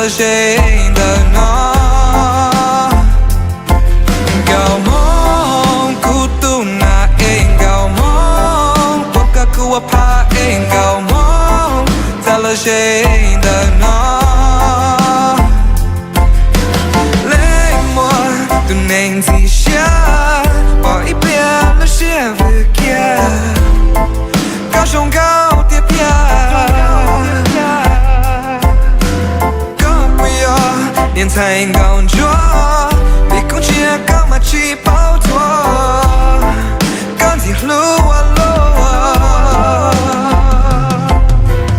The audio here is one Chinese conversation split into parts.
了谁的呢？高梦孤独那一高梦，我该哭我怕一高梦，在了谁的呢？泪墨都能记下，我一遍了些不见，高雄高铁票。年才刚做，比空气高马起跑脱，钢铁路啊路啊。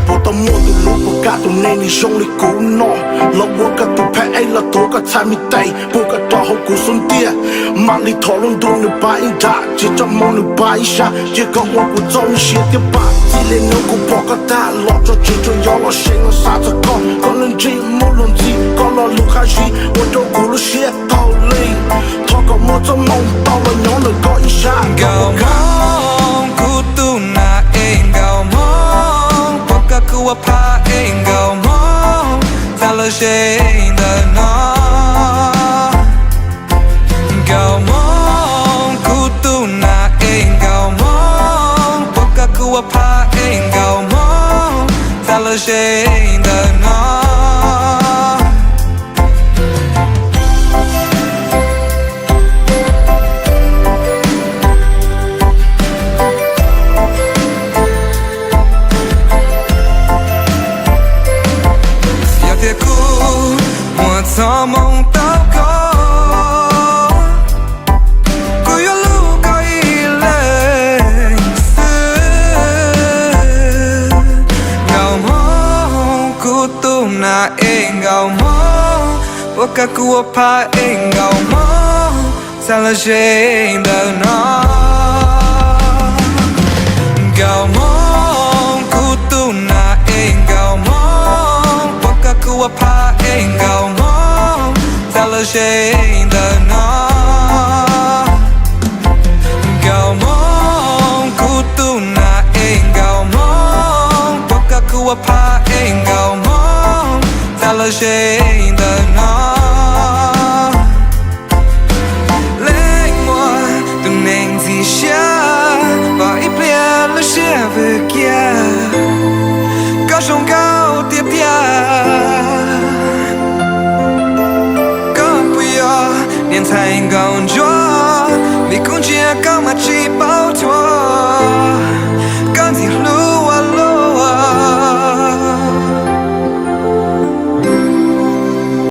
我到末的路不敢都内你兄弟鼓闹，老我个都拍爱了多个才没带，不个多好古孙爹，马里讨论都能摆大，接着梦能摆下，结果我不找你写的吧，自己能够跑个大，老早记住要了谁了啥子搞，可能这没论记，搞了路还是我都鼓了些道理，他个么子梦到了娘能搞一下，高梦孤独那一高梦，我该哭我怕一高梦，在了谁的呢？高梦孤独那一高梦，我该哭我怕一高梦，在了谁的呢？做梦祷告，古有路高一类似，高梦孤独那一高梦，我该哭我怕一高梦，在了谁的呢？高梦孤独那一高梦，我该哭我怕一高梦。在了谁的呢？高梦孤独那一高梦，我该哭我怕一高梦，在了谁的呢？泪墨都能记下，我一遍了些不见，高雄高铁票。年才刚做，比空气高马起跑脱。